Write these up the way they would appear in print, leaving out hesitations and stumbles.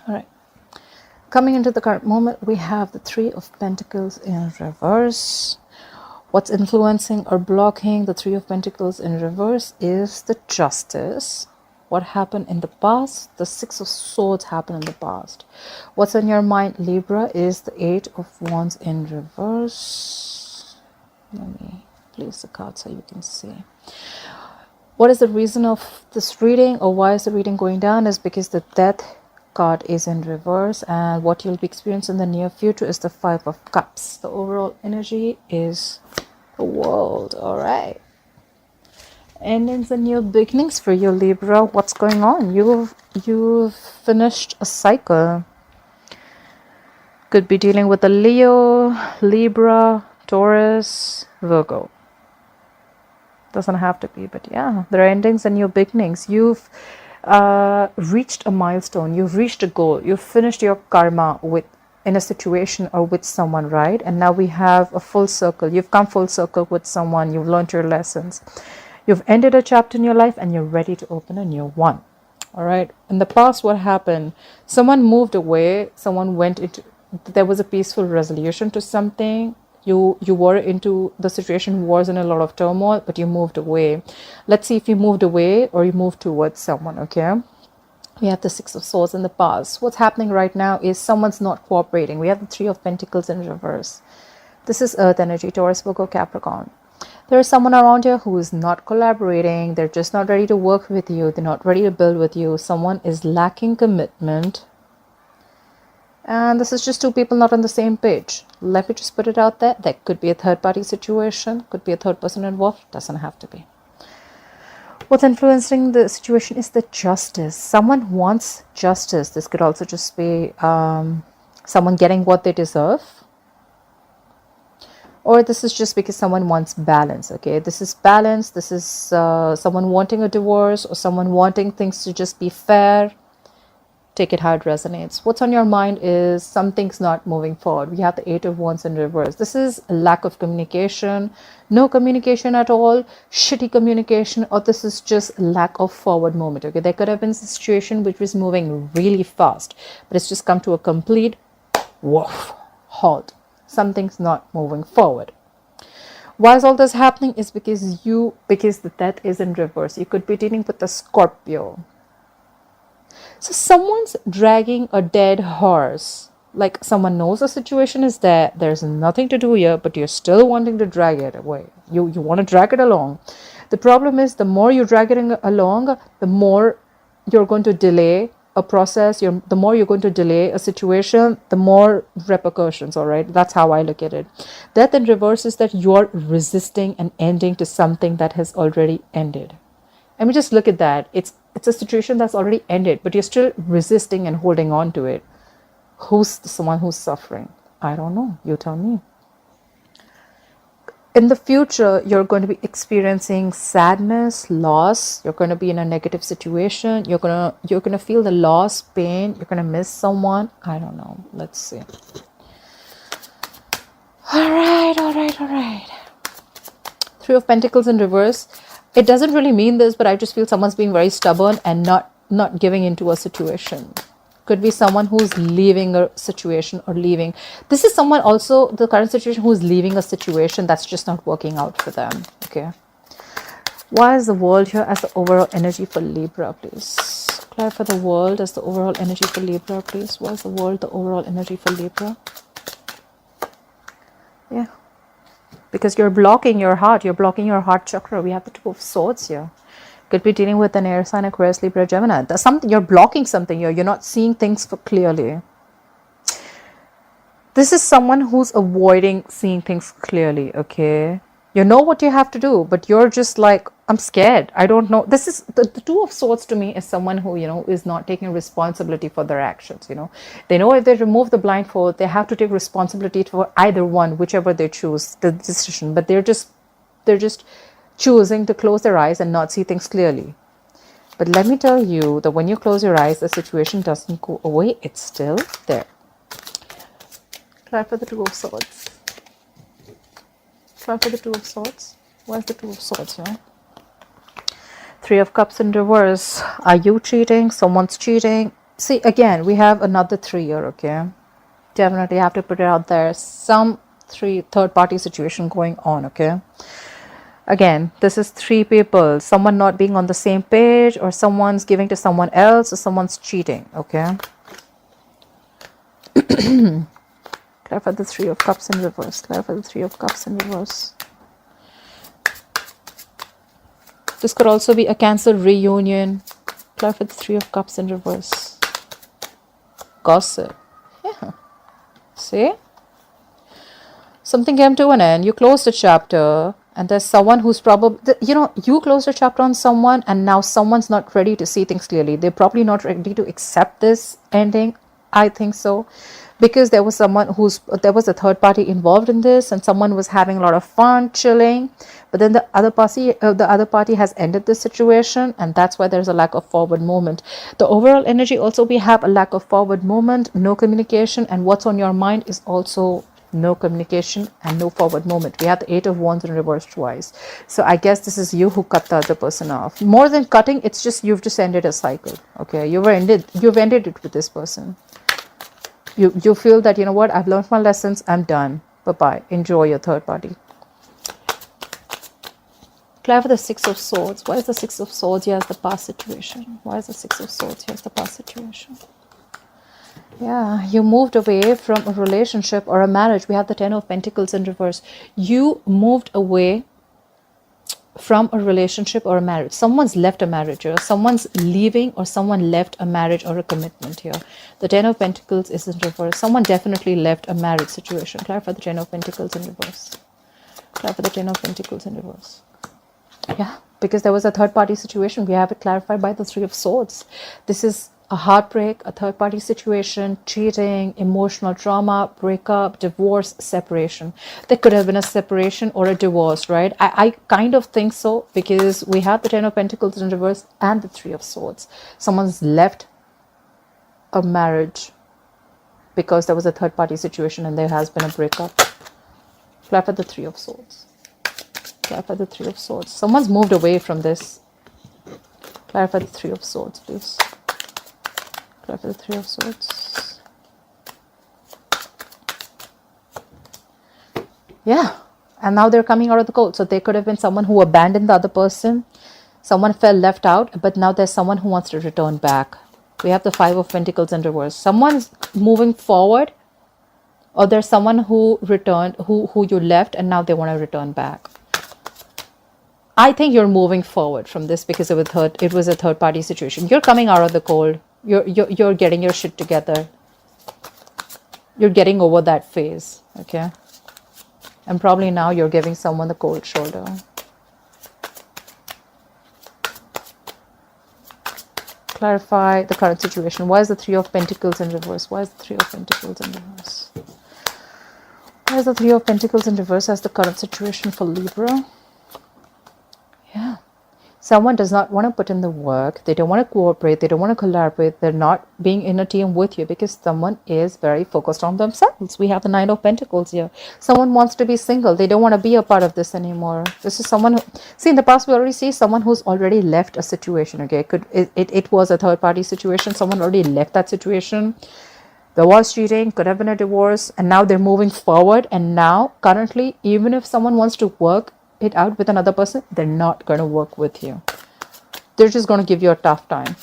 All right. Coming into the current moment, we have the Three of Pentacles in reverse. What's influencing or blocking the Three of Pentacles in reverse is the Justice. What happened in the past? The Six of Swords happened in the past. What's on your mind, Libra, is the Eight of Wands in reverse. Let me place the card so you can see. What is the reason of this reading, or why is the reading going down, is because the Death card is in reverse, and what you'll be experiencing in the near future is the Five of Cups. The overall energy is the World. All right. Endings and new beginnings for you, Libra. What's going on? You've finished a cycle. Could be dealing with a Leo, Libra, Taurus, Virgo. Doesn't have to be, but yeah, there are endings and new beginnings. You've reached a milestone. You've reached a goal. You've finished your karma in a situation or with someone, right? And now we have a full circle. You've come full circle with someone. You've learned your lessons. You've ended a chapter in your life and you're ready to open a new one. All right. In the past, what happened? Someone moved away. Someone went into, there was a peaceful resolution to something. You were into the situation, was in a lot of turmoil, but you moved away. Let's see if you moved away or you moved towards someone, okay? We have the Six of Swords in the past. What's happening right now is someone's not cooperating. We have the Three of Pentacles in reverse. This is Earth energy, Taurus, Virgo, Capricorn. There is someone around you who is not collaborating. They're just not ready to work with you. They're not ready to build with you. Someone is lacking commitment. And this is just two people not on the same page. Let me just put it out there. That could be a third-party situation. Could be a third person involved. Doesn't have to be. What's influencing the situation is the Justice. Someone wants justice. This could also just be someone getting what they deserve. Or this is just because someone wants balance, okay? This is balance. This is someone wanting a divorce or someone wanting things to just be fair. Take it how it resonates. What's on your mind is something's not moving forward. We have the Eight of Wands in reverse. This is a lack of communication, no communication at all, shitty communication, or this is just lack of forward movement, okay? There could have been a situation which was moving really fast, but it's just come to a complete woof, halt. Something's not moving forward. Why is all this happening? Is because the Death is in reverse. You could be dealing with a Scorpio. So someone's dragging a dead horse. Like someone knows the situation is there. There's nothing to do here, but you're still wanting to drag it away. You want to drag it along. The problem is the more you drag it along, the more you're going to delay a process. The more you're going to delay a situation, the more repercussions, all right? That's how I look at it. Death in reverse is that you're resisting an ending to something that has already ended. I mean, just look at that. It's a situation that's already ended, but you're still resisting and holding on to it. Who's someone who's suffering? I don't know. You tell me. In the future, you're going to be experiencing sadness, loss. You're going to be in a negative situation. You're gonna feel the loss, pain. You're gonna miss someone. I don't know. Let's see. All right. Three of Pentacles in reverse. It doesn't really mean this, but I just feel someone's being very stubborn and not giving into a situation. Could be someone who's leaving a situation or leaving. This is someone also, the current situation, who's leaving a situation that's just not working out for them. Okay. Why is the World here as the overall energy for Libra, please? Clarify the World as the overall energy for Libra, please. Why is the World the overall energy for Libra? Yeah. Because you're blocking your heart. You're blocking your heart chakra. We have the Two of Swords here. Could be dealing with an air sign, Aquarius, Libra, Gemini. There's something, you're blocking something here. You're not seeing things clearly. This is someone who's avoiding seeing things clearly, okay? You know what you have to do, but you're just like, I'm scared. I don't know. This is the Two of Swords to me is someone who, is not taking responsibility for their actions, They know if they remove the blindfold, they have to take responsibility for either one, whichever they choose, the decision. But they're just choosing to close their eyes and not see things clearly. But let me tell you that when you close your eyes, the situation doesn't go away. It's still there. Clarify the Two of Swords. Clarify the Two of Swords. Where's the Two of Swords here? Three of Cups in reverse. Are you cheating? Someone's cheating. See, again, we have another 3 here, okay? Definitely have to put it out there. Some third party situation going on, okay? Again, this is 3 people. Someone not being on the same page, or someone's giving to someone else, or someone's cheating, okay? Clarify the 3 of Cups in reverse. Clarify the 3 of Cups in reverse. This could also be a Cancer reunion. Clarify the 3 of Cups in reverse. Gossip. Yeah. See? Something came to an end. You closed a chapter, and there's someone who's probably, you know, you closed a chapter on someone, and now someone's not ready to see things clearly. They're probably not ready to accept this ending. I think so. Because there was there was a third party involved in this, and someone was having a lot of fun, chilling, but then the other party has ended this situation, and that's why there's a lack of forward movement. The overall energy also, we have a lack of forward movement, no communication, and what's on your mind is also no communication and no forward movement. We have the 8 of Wands in reverse twice. So I guess this is you who cut the other person off. More than cutting, it's just you've just ended a cycle. Okay, you've ended it with this person. You feel that, you know what, I've learned my lessons, I'm done. Bye-bye. Enjoy your third party. Clarify the 6 of Swords. Why is the 6 of Swords? Here's the past situation. Why is the 6 of Swords? Here's the past situation. Yeah, you moved away from a relationship or a marriage. We have the 10 of Pentacles in reverse. You moved away from a relationship or a marriage. Someone's left a marriage here. Someone's leaving, or someone left a marriage or a commitment here. The 10 of Pentacles is in reverse. Someone definitely left a marriage situation. Clarify the 10 of Pentacles in reverse. Clarify the 10 of Pentacles in reverse. Yeah, because there was a third party situation. We have it clarified by the 3 of Swords. This is a heartbreak, a third party situation, cheating, emotional trauma, breakup, divorce, separation. There could have been a separation or a divorce, right? I kind of think so, because we have the 10 of Pentacles in reverse and the 3 of Swords. Someone's left a marriage because there was a third party situation and there has been a breakup. Clarify the 3 of Swords. Clarify the 3 of Swords. Someone's moved away from this. Clarify the 3 of Swords, please. Clarify the 3 of Swords. Yeah, and now they're coming out of the cold. So there could have been someone who abandoned the other person. Someone felt left out, but now there's someone who wants to return back. We have the 5 of Pentacles in reverse. Someone's moving forward, or there's someone who returned, who you left, and now they want to return back. I think you're moving forward from this because it was a third party situation. You're coming out of the cold. You're getting your shit together. You're getting over that phase, okay? And probably now you're giving someone the cold shoulder. Clarify the current situation. Why is the 3 of Pentacles in reverse? Why is the 3 of Pentacles in reverse? Why is the 3 of Pentacles in reverse as the current situation for Libra? Yeah. Someone does not want to put in the work. They don't want to cooperate. They don't want to collaborate. They're not being in a team with you because someone is very focused on themselves. We have the 9 of Pentacles here. Someone wants to be single. They don't want to be a part of this anymore. This is someone who, see, in the past we already see someone who's already left a situation, okay? It was a third party situation. Someone already left that situation. There was cheating, could have been a divorce, and now they're moving forward. And now, currently, even if someone wants to work it out with another person, they're not going to work with you. They're just going to give you a tough time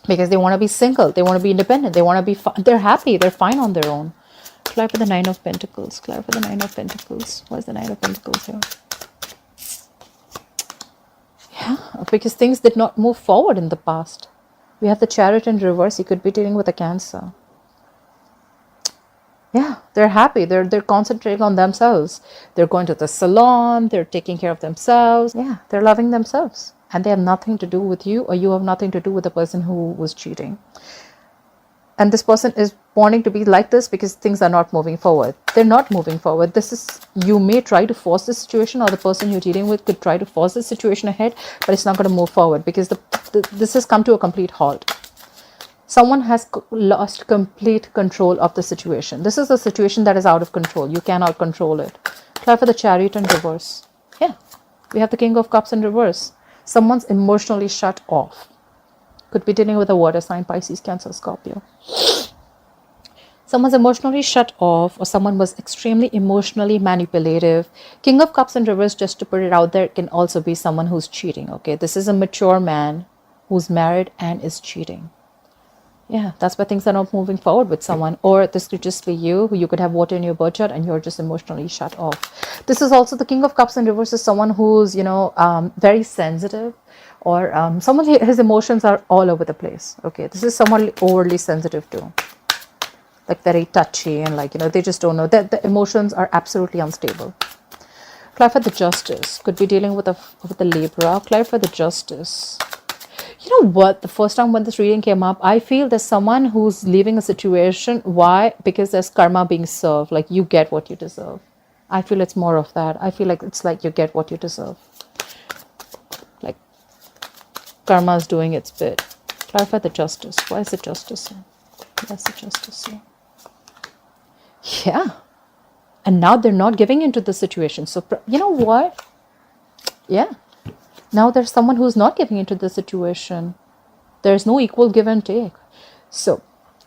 because they want to be single. They want to be independent. They want to be they're happy. They're fine on their own. Clarify the 9 of Pentacles. Clarify the 9 of Pentacles. What's the 9 of Pentacles here? Yeah, because things did not move forward in the past. We have the Chariot in reverse. You could be dealing with a Cancer. Yeah, they're happy. They're concentrating on themselves. They're going to the salon. They're taking care of themselves. Yeah, they're loving themselves. And they have nothing to do with you, or you have nothing to do with the person who was cheating. And this person is wanting to be like this because things are not moving forward. They're not moving forward. This is, you may try to force this situation, or the person you're dealing with could try to force this situation ahead, but it's not going to move forward because this has come to a complete halt. Someone has lost complete control of the situation. This is a situation that is out of control. You cannot control it. Clarify the Chariot in reverse. Yeah, we have the King of Cups in reverse. Someone's emotionally shut off. Could be dealing with a water sign, Pisces, Cancer, Scorpio. Someone's emotionally shut off, or someone was extremely emotionally manipulative. King of Cups in reverse, just to put it out there, can also be someone who's cheating, okay? This is a mature man who's married and is cheating. Yeah, that's why things are not moving forward with someone. Or this could just be you, who you could have water in your birth chart and you're just emotionally shut off. This is also the King of Cups in reverse is someone who's, very sensitive, or someone, his emotions are all over the place, okay? This is someone overly sensitive too. Like very touchy and they just don't know that the emotions are absolutely unstable. Clarify the Justice. Could be dealing with the Libra. Clarify the Justice. You know what? The first time when this reading came up, I feel there's someone who's leaving a situation. Why? Because there's karma being served. Like you get what you deserve. I feel it's more of that. I feel like it's like you get what you deserve. Like karma is doing its bit. Clarify the Justice. Why is the Justice here? Why is the Justice here? Yeah. And now they're not giving into the situation. So, you know what? Yeah. Now there's someone who's not giving into the situation. There's no equal give and take. So,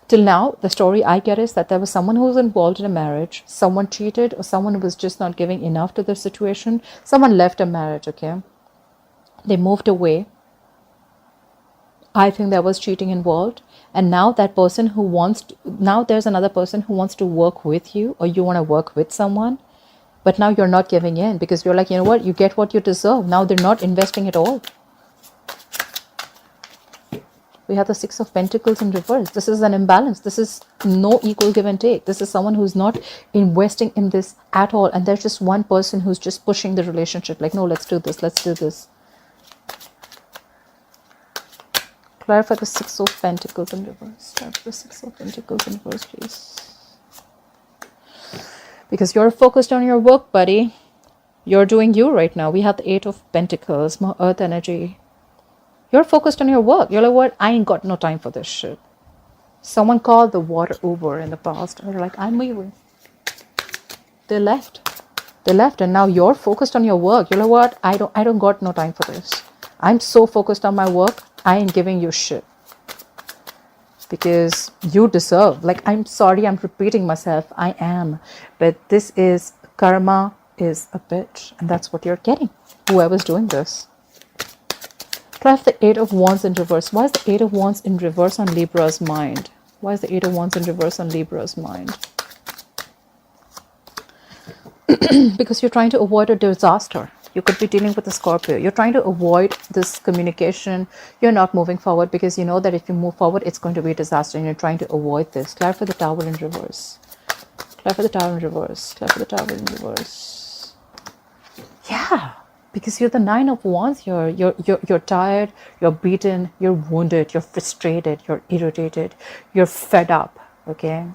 till now, the story I get is that there was someone who was involved in a marriage. Someone cheated, or someone who was just not giving enough to the situation. Someone left a marriage, okay? They moved away. I think there was cheating involved. And now that person who now there's another person who wants to work with you, or you want to work with someone, but now you're not giving in because you're like, you know what, you get what you deserve. Now they're not investing at all. We have the Six of Pentacles in reverse. This is an imbalance. This is no equal give and take. This is someone who's not investing in this at all. And there's just one person who's just pushing the relationship. Like, no, let's do this. Let's do this. Clarify the Six of Pentacles in reverse. Clarify the Six of Pentacles in reverse, please. Because you're focused on your work, buddy. You're doing you right now. We have the Eight of Pentacles, more earth energy. You're focused on your work. You're like, what? I ain't got no time for this shit. Someone called the water Uber in the past. They're like, I'm leaving. They left. They left, and now you're focused on your work. You're like, what? I don't got no time for this. I'm so focused on my work. I ain't giving you shit. Because you deserve. Like, I'm sorry, I'm repeating myself. I am. But this is, karma is a bitch. And that's what you're getting. Whoever's doing this. Clarify the Eight of Wands in reverse. Why is the Eight of Wands in reverse on Libra's mind? Why is the Eight of Wands in reverse on Libra's mind? Because you're trying to avoid a disaster. You could be dealing with a Scorpio. You're trying to avoid this communication. You're not moving forward because you know that if you move forward, it's going to be a disaster, and you're trying to avoid this. Clarify the Tower in reverse. Clarify the Tower in reverse. Clarify the Tower in reverse. Yeah, because you're the Nine of Wands here. You're tired. You're beaten. You're wounded. You're frustrated. You're irritated. You're fed up. Okay.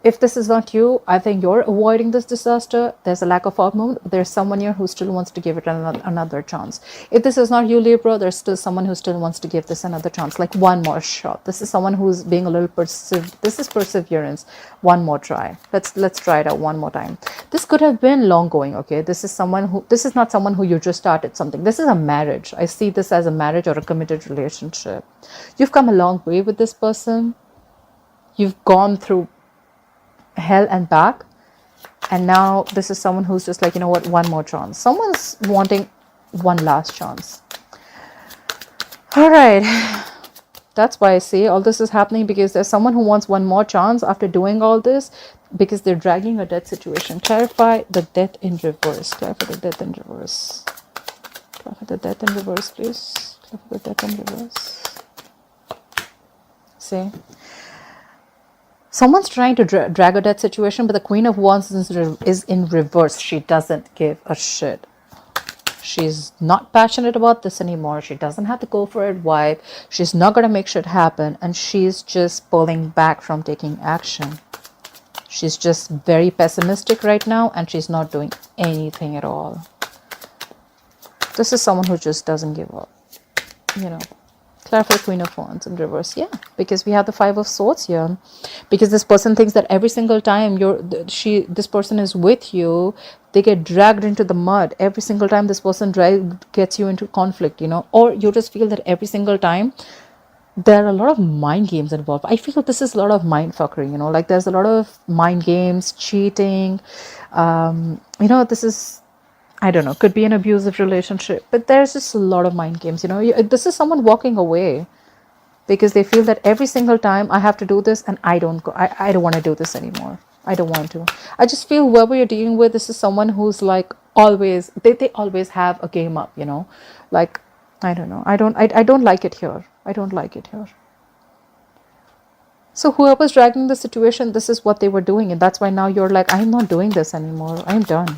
If this is not you, I think you're avoiding this disaster. There's a lack of outmove. There's someone here who still wants to give it another chance. If this is not you, Libra, there's still someone who still wants to give this another chance. Like one more shot. This is someone who's being a little this is perseverance. One more try. Let's try it out one more time. This could have been long going, okay? This is not someone who you just started something. This is a marriage. I see this as a marriage or a committed relationship. You've come a long way with this person. You've gone through hell and back, and now this is someone who's just like, you know what, one more chance. Someone's wanting one last chance. All right, that's why I say all this is happening, because there's someone who wants one more chance after doing all this, because they're dragging a death situation. Clarify the Death in reverse. Clarify the Death in reverse. Clarify the Death in reverse, please. Clarify the Death in reverse. See, someone's trying to drag a death situation, but the Queen of Wands is in reverse. She doesn't give a shit. She's not passionate about this anymore. She doesn't have to go for it wife. She's not going to make shit happen. And she's just pulling back from taking action. She's just very pessimistic right now, and she's not doing anything at all. This is someone who just doesn't give up. You know, Clarify Queen of Wands in reverse. Yeah, because we have the Five of Swords here. Because this person thinks that every single time this person is with you, they get dragged into the mud. Every single time this person gets you into conflict, you know, or you just feel that every single time there are a lot of mind games involved. I feel this is a lot of mind fuckery, you know, like there's a lot of mind games, cheating. You know, this is, I don't know, could be an abusive relationship, but there's just a lot of mind games, you know. This is someone walking away because they feel that every single time I have to do this and I don't want to do this anymore. I don't want to. I just feel whoever you're dealing with, this is someone who's like always, they always have a game up, you know, like, I don't know. I don't like it here. I don't like it here. So whoever's dragging the situation, this is what they were doing. And that's why now you're like, I'm not doing this anymore. I'm done.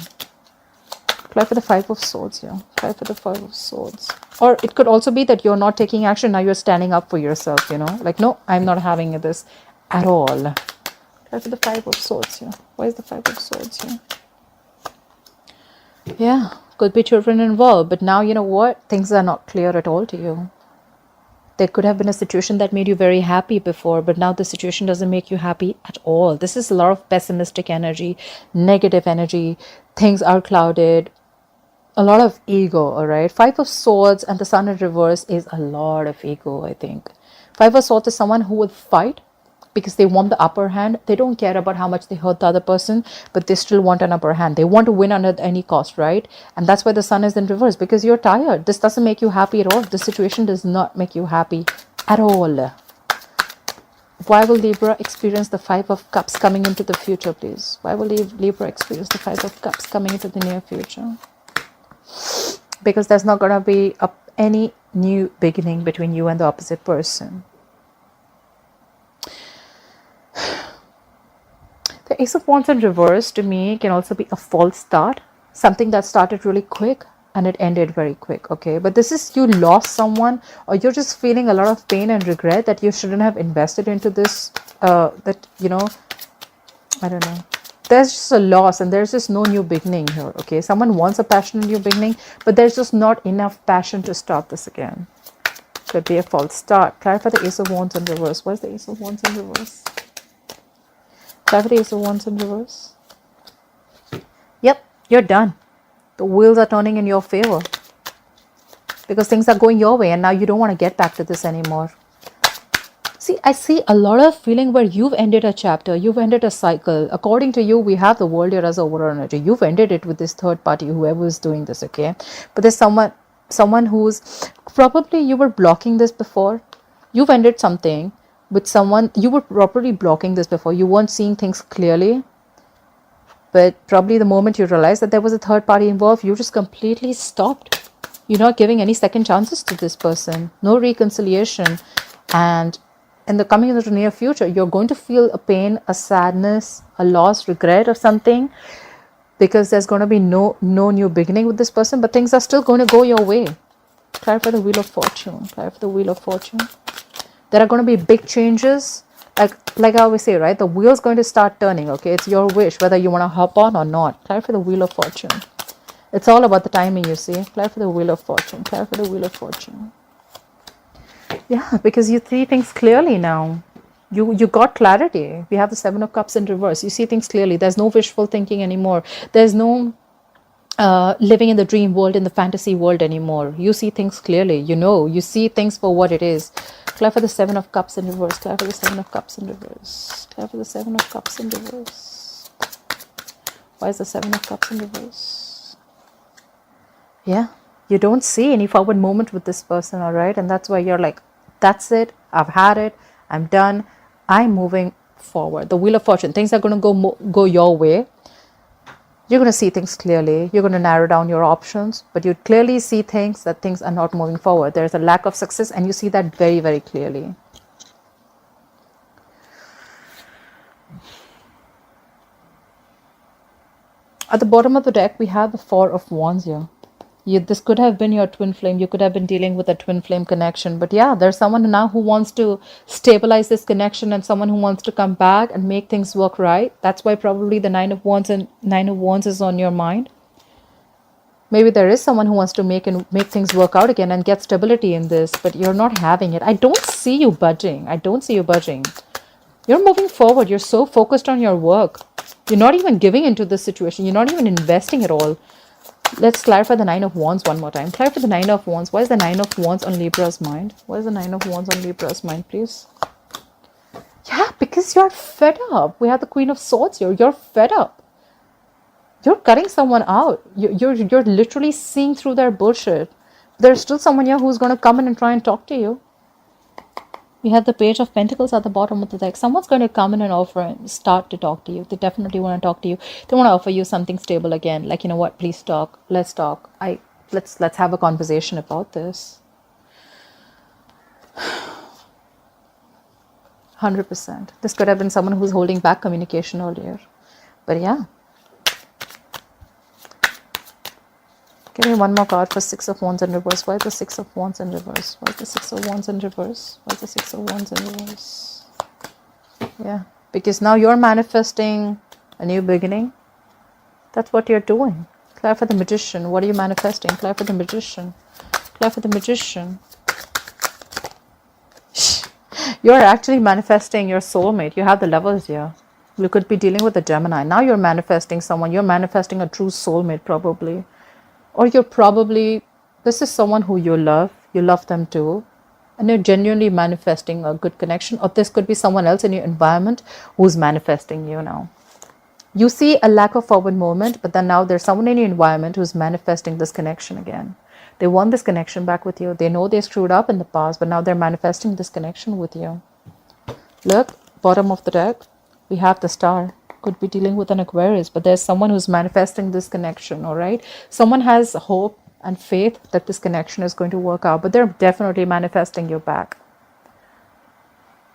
Apply for the Five of Swords here. Apply for the Five of Swords. Or it could also be that you're not taking action. Now you're standing up for yourself, you know. Like, no, I'm not having this at all. Apply for the Five of Swords here. Why is the Five of Swords here? Yeah, could be children involved. But now, you know what? Things are not clear at all to you. There could have been a situation that made you very happy before, but now the situation doesn't make you happy at all. This is a lot of pessimistic energy, negative energy. Things are clouded. A lot of ego, all right? Five of Swords and the Sun in reverse is a lot of ego, I think. Five of Swords is someone who would fight because they want the upper hand. They don't care about how much they hurt the other person, but they still want an upper hand. They want to win under any cost, right? And that's why the Sun is in reverse, because you're tired. This doesn't make you happy at all. This situation does not make you happy at all. Why will Libra experience the Five of Cups coming into the future, please? Why will Libra experience the Five of Cups coming into the near future? Because there's not going to be any new beginning between you and the opposite person. The Ace of Wands in reverse to me can also be a false start. Something that started really quick and it ended very quick, okay? But this is, you lost someone, or you're just feeling a lot of pain and regret that you shouldn't have invested into this, that, you know, I don't know. There's just a loss and there's just no new beginning here, okay? Someone wants a passionate new beginning, but there's just not enough passion to start this again. Could be a false start. Clarify the Ace of Wands in reverse. What is the Ace of Wands in reverse? Clarify the Ace of Wands in reverse. Yep, you're done. The wheels are turning in your favor because things are going your way and now you don't want to get back to this anymore. See, I see a lot of feeling where you've ended a chapter, you've ended a cycle. According to you, we have the world here as a overall energy. You've ended it with this third party, whoever is doing this, okay? But there's someone who's probably, you were blocking this before. You've ended something with someone, you were properly blocking this before. You weren't seeing things clearly. But probably the moment you realized that there was a third party involved, you just completely stopped. You're not giving any second chances to this person. No reconciliation. And in the coming into the near future, you're going to feel a pain, a sadness, a loss, regret or something, because there's going to be no new beginning with this person, but things are still going to go your way. Clarify the Wheel of Fortune. Clarify the Wheel of Fortune. There are going to be big changes. Like I always say, right? The wheel's going to start turning, okay? It's your wish, whether you want to hop on or not. Clarify the Wheel of Fortune. It's all about the timing, you see. Clarify the Wheel of Fortune. Clarify the Wheel of Fortune. Yeah, because you see things clearly now. You got clarity. We have the Seven of Cups in reverse. You see things clearly. There's no wishful thinking anymore. There's no living in the dream world, in the fantasy world anymore. You see things clearly. You see things for what it is. Clarify the Seven of Cups in reverse. Clarify the Seven of Cups in reverse. Clarify the Seven of Cups in reverse. Why is the Seven of Cups in reverse? Yeah. You don't see any forward movement with this person, all right? And that's why you're like, that's it. I've had it. I'm done. I'm moving forward. The Wheel of Fortune. Things are going to go your way. You're going to see things clearly. You're going to narrow down your options. But you clearly see things that things are not moving forward. There's a lack of success and you see that very, very clearly. At the bottom of the deck, we have the Four of Wands here. This could have been your twin flame. You could have been dealing with a twin flame connection. But yeah, there's someone now who wants to stabilize this connection and someone who wants to come back and make things work right. That's why probably the Nine of Wands is on your mind. Maybe there is someone who wants to make things work out again and get stability in this, but you're not having it. I don't see you budging. I don't see you budging. You're moving forward. You're so focused on your work. You're not even giving into this situation. You're not even investing at all. Let's clarify the Nine of Wands one more time. Clarify the Nine of Wands. Why is the Nine of Wands on Libra's mind? Why is the Nine of Wands on Libra's mind, please? Yeah, because you're fed up. We have the Queen of Swords here. You're fed up. You're cutting someone out. You're literally seeing through their bullshit. There's still someone here who's going to come in and try and talk to you. We have the Page of Pentacles at the bottom of the deck. Someone's going to come in and offer and start to talk to you. They definitely want to talk to you. They want to offer you something stable again. Like, you know what? Please talk. Let's talk. Let's have a conversation about this. 100%. This could have been someone who's holding back communication earlier. But yeah. Give me one more card for Six of Wands in reverse. Why is the Six of Wands in reverse? Why is the Six of Wands in reverse? Why is the Six of Wands in reverse? Yeah, because now you're manifesting a new beginning. That's what you're doing. Clarify the Magician. What are you manifesting? Clarify the Magician. Clarify the Magician. You're actually manifesting your soulmate. You have the levels here. You could be dealing with a Gemini. Now you're manifesting someone. You're manifesting a true soulmate probably. Or you're probably, this is someone who you love them too, and you're genuinely manifesting a good connection. Or this could be someone else in your environment who's manifesting you now. You see a lack of forward movement, but then now there's someone in your environment who's manifesting this connection again. They want this connection back with you. They know they screwed up in the past, but now they're manifesting this connection with you. Look, bottom of the deck, we have the Star. Could be dealing with an Aquarius, but there's someone who's manifesting this connection. All right, someone has hope and faith that this connection is going to work out, but they're definitely manifesting you back.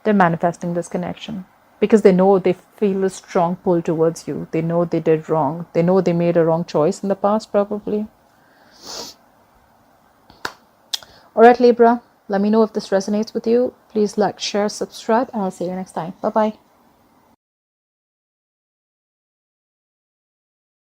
They're manifesting this connection because they know, they feel a strong pull towards you. They know they did wrong. They know they made a wrong choice in the past probably. All right, Libra, let me know if this resonates with you. Please like, share, subscribe, and I'll see you next time. Bye bye.